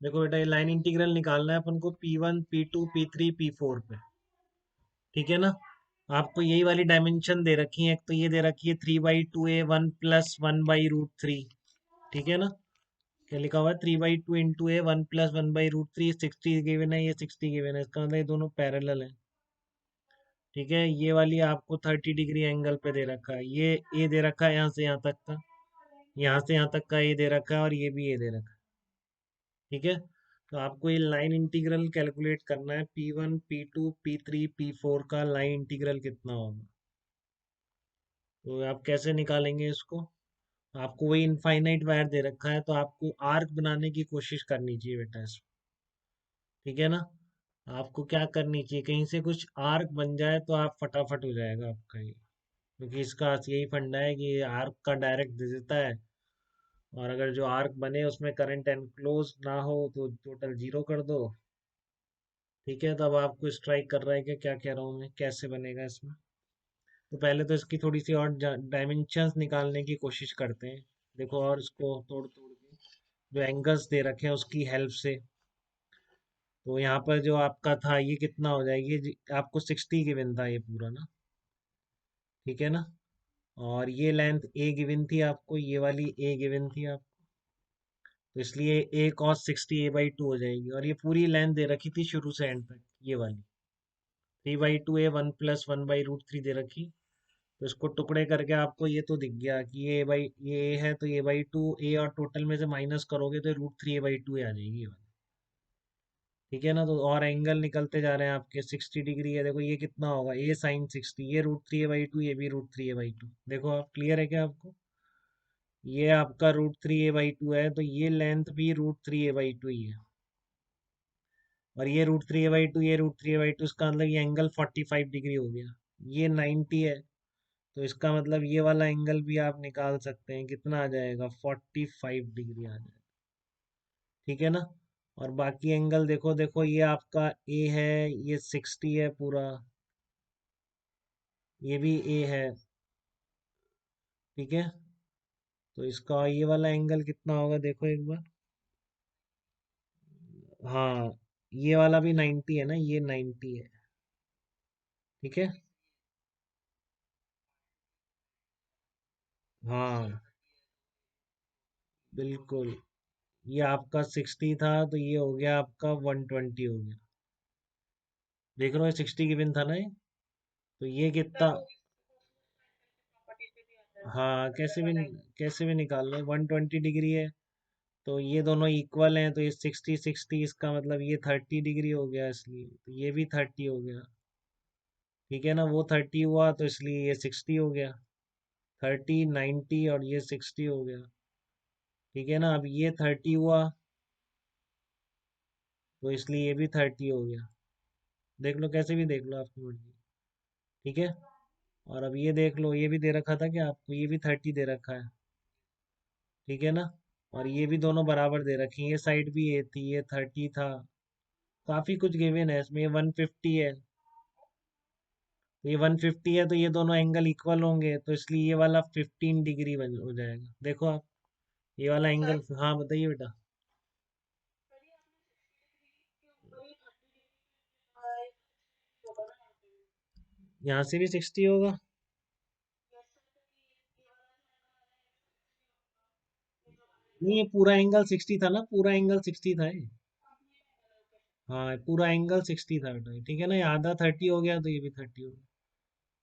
देखो बेटा, ये लाइन इंटीग्रल निकालना है अपन को P1 P2 P3 P4 पे। ठीक है ना। आपको यही वाली डायमेंशन दे रखी है, एक तो ये दे रखी है 3/2A 1 + 1/√3। ठीक है ना। क्या लिखा हुआ है, 3/2 × A 1 + 1/√3। 60 गिवन है, ये 60 गिवन है, इसका मतलब ये दोनों पैरेलल है। ठीक है, ये वाली आपको 30 डिग्री एंगल पे दे रखा है, ये ए दे रखा है यहाँ से यहाँ तक का, यहाँ से यहाँ तक का ए दे रखा है, और ये भी ए दे रखा है। ठीक है। तो आपको ये लाइन इंटीग्रल कैलकुलेट करना है, P1 P2 P3 P4 का लाइन इंटीग्रल कितना होगा। तो आप कैसे निकालेंगे इसको। आपको वही इनफाइनाइट वायर दे रखा है, तो आपको आर्क बनाने की कोशिश करनी चाहिए बेटा इसमें। ठीक है ना। आपको क्या करनी चाहिए, कहीं से कुछ आर्क बन जाए तो आप फटाफट हो जाएगा आपका ये, क्योंकि इसका यही फंडा है कि ये आर्क का डायरेक्ट दे देता है, और अगर जो आर्क बने उसमें करंट एनक्लोज ना हो तो टोटल जीरो कर दो। ठीक है, तब आपको स्ट्राइक कर रहा है कि क्या कह रहा हूँ मैं, कैसे बनेगा इसमें। तो पहले तो इसकी थोड़ी सी और डायमेंशंस निकालने की कोशिश करते हैं। देखो, और इसको तोड़ तोड़ के जो एंगल्स दे रखे हैं उसकी हेल्प से। तो यहाँ पर जो आपका था ये कितना हो जाएगी, आपको 60 गिवन था ये पूरा ना। ठीक है ना। और ये लेंथ ए गिवन थी आपको, ये वाली ए गिवन थी आपको, तो इसलिए ए कॉस 60 A/2 हो जाएगी। और ये पूरी लेंथ दे रखी थी शुरू से एंड तक, ये वाली 3/2A 1 + 1/√3 दे रखी। तो इसको टुकड़े करके आपको ये तो दिख गया कि ये ए है, तो A/2 ए और टोटल में से माइनस करोगे तो √3A/2 आ जाएगी ये वाली। ठीक है ना। तो और एंगल निकलते जा रहे हैं आपके, 60 डिग्री है, देखो ये कितना होगा, ए साइन 60, ये √3A/2, ये भी √3A/2। देखो आप, क्लियर है क्या आपको। ये आपका √3A/2 है, तो ये लेंथ भी √3A/2 ही है। और ये √3A/2, ये √3A/2, इसका मतलब ये एंगल 45 डिग्री हो गया। ये 90 है, तो इसका मतलब ये वाला एंगल भी आप निकाल सकते हैं, कितना आ जाएगा, 45 डिग्री आ जाएगा। ठीक है ना। और बाकी एंगल देखो, देखो ये आपका ए है, ये 60 है पूरा, ये भी ए है। ठीक है। तो इसका ये वाला एंगल कितना होगा, देखो एक बार। हाँ, ये वाला भी 90 है ना, ये 90 है। ठीक है। हाँ, बिल्कुल। ये आपका 60 था, तो ये हो गया आपका 120 हो गया। देख रहे हो, 60 गिवन था ना ये। तो ये कितना। हाँ, कैसे भी निकाल लो, 120 डिग्री है, तो ये दोनों इक्वल हैं, तो ये 60 60, इसका मतलब ये 30 डिग्री हो गया, इसलिए तो ये भी 30 हो गया। ठीक है ना, वो 30 हुआ तो इसलिए ये 60 हो गया। 30 90 और ये 60 हो गया। ठीक है ना, अब ये 30 हुआ तो इसलिए ये भी 30 हो गया। देख लो, कैसे भी देख लो, आपकी मर्जी। ठीक है। और अब ये देख लो, ये भी दे रखा था कि आपको, ये भी 30 दे रखा है। ठीक है ना। और ये भी दोनों बराबर दे रखी हैं, ये साइड भी ये थी, ये 30 था। काफी कुछ गिवन है इसमें, ये 150 है, तो ये 150 है, तो ये दोनों एंगल इक्वल होंगे, तो इसलिए ये वाला 15 डिग्री हो जाएगा। देखो आप, ये वाला एंगल, हाँ बताइए बेटा। यहाँ से भी 60 होगा। नहीं, ये पूरा एंगल 60 था ना, पूरा एंगल 60 था ये। हाँ, पूरा एंगल 60 था बेटा, ठीक है ना, ये आधा 30 हो गया, तो ये भी 30 हो गया।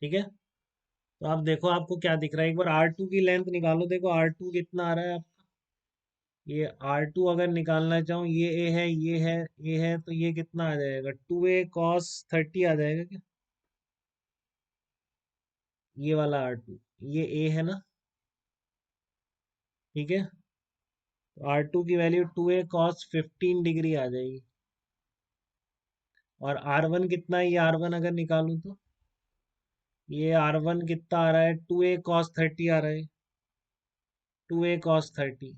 ठीक है। तो आप देखो, आपको क्या दिख रहा है, एक बार R2 की लेंथ निकालो, देखो R2 कितना आ रहा है आप। ये R2 अगर निकालना चाहूँ, ये ए है, ये है, ये है, तो ये कितना आ जाएगा, 2A cos 30 आ जाएगा क्या। ये वाला R2, ये ए है ना। ठीक है। तो R2 की वैल्यू 2A cos 15 डिग्री आ जाएगी। और R1 कितना है, ये R1 अगर निकालूं तो ये R1 कितना आ रहा है, 2A cos 30 आ रहा है, 2A cos 30।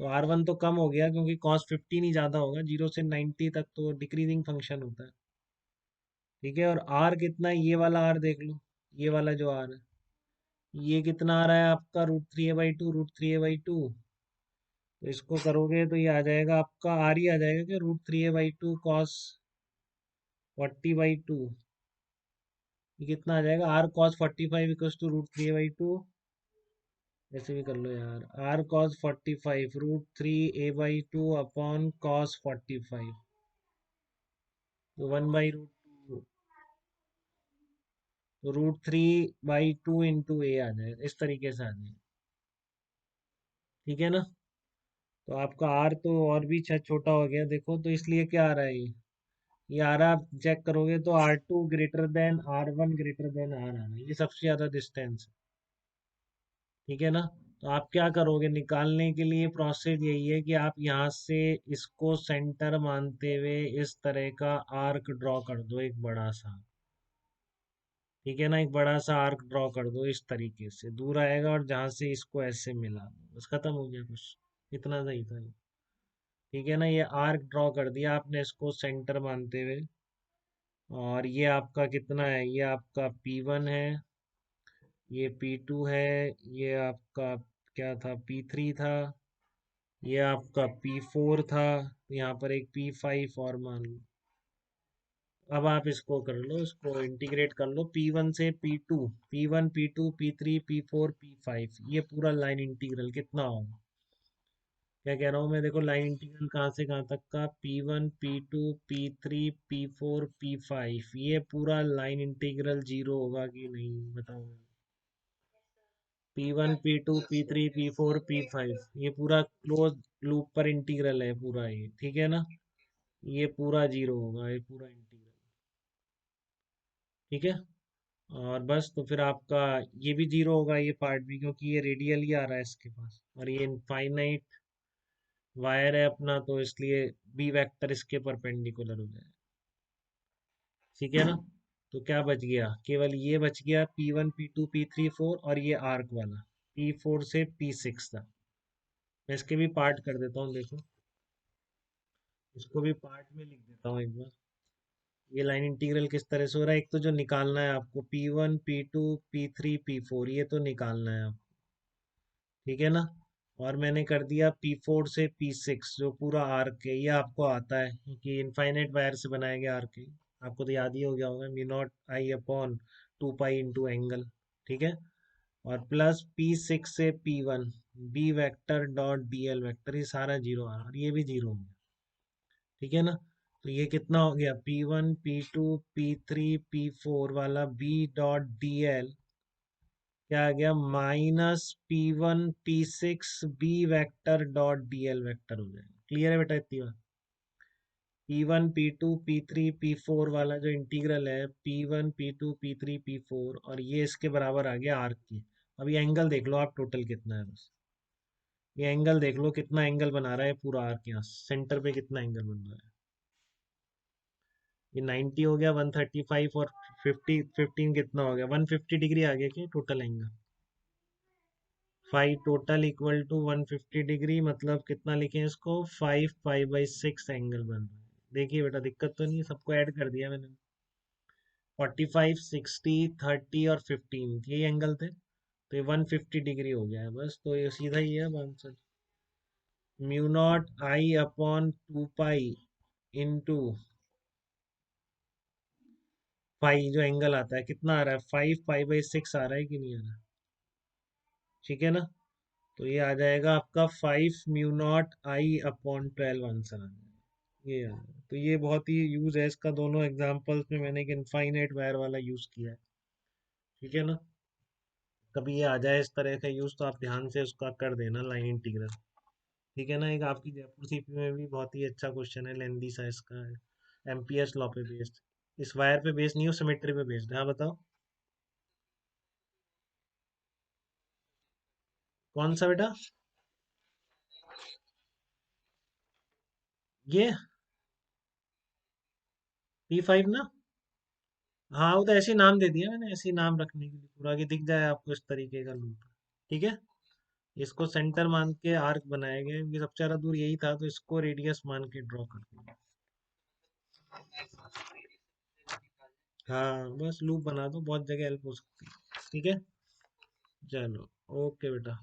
तो R1 तो कम हो गया, क्योंकि cos 15 ही ज्यादा होगा, 0 से 90 तक तो डिक्रीजिंग फंक्शन होता है। ठीक है। और R कितना है, ये वाला R देख लो, ये वाला जो R है, ये कितना आ रहा है आपका, √3A/2, √3A/2। तो इसको करोगे तो ये आ जाएगा आपका, आर ही आ जाएगा कि √3a/2 cos 40/2। ये कितना आ जाएगा, r cos 45 = √3a/2। ऐसे भी कर लो यार, r cos 45 √3a/2 upon cos 45, तो 1/√2, तो √3/2 इंटू ए आ जाएगा, इस तरीके से आ जाएगा। ठीक है ना। तो आपका आर तो और भी छोटा हो गया देखो, तो इसलिए क्या आ रहा है ये आ रहा, आप चेक करोगे तो r2 > r1 > r आ रहा है, ये सबसे ज्यादा डिस्टेंस है। ठीक है ना। तो आप क्या करोगे निकालने के लिए, प्रोसेस यही है कि आप यहाँ से इसको सेंटर मानते हुए इस तरह का आर्क ड्रॉ कर दो, एक बड़ा सा। ठीक है ना, एक बड़ा सा आर्क ड्रॉ कर दो, इस तरीके से दूर आएगा और जहां से इसको ऐसे मिला दो, बस खत्म हो गया, कुछ इतना सही था ये। ठीक है ना, ये आर्क ड्रॉ कर दिया आपने इसको सेंटर मानते हुए। और ये आपका कितना है, ये आपका P1 है, ये P2 है, ये आपका क्या था, P3 था, ये आपका P4 था, यहाँ पर एक P5 और मान लो। अब आप इसको कर लो, इसको इंटीग्रेट कर लो, P1 से P2, P1 P2 P3 P4 P5, ये पूरा लाइन इंटीग्रल कितना होगा। क्या कह रहा हूँ मैं, देखो लाइन इंटीग्रल कहाँ से कहाँ तक का, P1 P2 P3 P4 P5, ये पूरा लाइन इंटीग्रल जीरो होगा कि नहीं बताओ। P1 P2 P3 P4 P5, ये पूरा क्लोज लूप पर इंटीग्रल है पूरा ये, ठीक है ना। ये पूरा जीरो होगा, ये पूरा इंटीग्रल। ठीक है। और बस तो फिर आपका ये भी जीरो होगा, ये पार्ट भी, क्योंकि ये रेडियल ही आ रहा है इसके पास, और ये इनफाइनाइट वायर है अपना, तो इसलिए बी वेक्टर इसके परपेंडिकुलर हो जाए। ठीक है ना। तो क्या बच गया, केवल ये बच गया P1 P2 P3 4, और ये आर्क वाला P4 से P6 था। मैं इसके भी पार्ट कर देता हूँ देखो, इसको भी पार्ट में लिख देता हूँ एक बार। ये लाइन इंटीग्रल किस तरह से हो रहा है, एक तो जो निकालना है आपको P1 P2 P3 P4, ये तो निकालना है आपको। ठीक है ना। और मैंने कर दिया P4 से P6 जो पूरा आर्क है, ये आपको आता है क्योंकि इनफाइनाइट वायर से बनाया गया आर्क है। आपको तो याद ही हो गया होगा, μ0I/2 पाई इंटू एंगल। ठीक है। और प्लस P6 से P1 B vector dot DL vector, ये सारा जीरो आ रहा है, और ये भी जीरो हो गया। ठीक है ना। तो ये कितना हो गया, P1 P2 P3 P4 वाला बी डॉट DL क्या आ गया, -P1 P6 B vector dot DL vector हो जाएगा। क्लियर है बेटा इतनी बात। P1 P2 P3 P4 वाला जो इंटीग्रल है, P1 P2 P3 P4, और ये इसके बराबर आ गया आर्क की। अब ये एंगल देख लो आप, टोटल कितना है बस, ये एंगल देख लो कितना एंगल बना रहा है पूरा आर्क, यहाँ सेंटर पे कितना एंगल बन रहा है। ये 90 हो गया, 135 और 15 कितना हो गया, 150 डिग्री आ गया कि total angle. 5 total equal to 150 degree, मतलब कितना लिखें इसको, 5 पाई/6 एंगल बन रहा है। देखिए बेटा दिक्कत तो नहीं है, सबको ऐड कर दिया मैंने। 45 60 30 और 15 ये एंगल थे, तो ये 150 डिग्री हो गया है बस, तो ये सीधा ही है answer. μ0I/2 pi into pi, जो एंगल आता है कितना आ रहा है, 5 पाई/6 आ रहा है कि नहीं आ रहा। ठीक है ना। तो ये आ जाएगा आपका 5 μ0I/12 आंसर आ जाएगा, ये आ जाएगा। तो ये बहुत ही यूज है इसका, दोनों एग्जांपल्स में मैंने एक इनफाइनाइट वायर वाला यूज किया है। ठीक है ना। कभी ये आ जाए इस तरह का यूज तो आप ध्यान से उसका कर देना लाइन इंटीग्रल। ठीक है ना। एक आपकी जयपुर सीपी में भी बहुत ही अच्छा क्वेश्चन है, लेंदी सा इसका है, एम्पियर्स लॉ पे बेस्ड। इस वायर पे बेस्ड नहीं हो, सिमेट्री पे बेस्ड है। हाँ बताओ, कौन सा बेटा, ये P5 ना। हाँ वो तो ऐसे ही नाम दे दिया मैंने, ऐसे ही नाम रखने के लिए पूरा, कि दिख जाए आपको इस तरीके का लूप। ठीक है। इसको सेंटर मान के आर्क बनाया गया, क्योंकि सबसे ज्यादा दूर यही था, तो इसको रेडियस मान के ड्रॉ कर दिया। हाँ बस लूप बना दो, बहुत जगह हेल्प हो सकती है। ठीक है। चलो, ओके बेटा।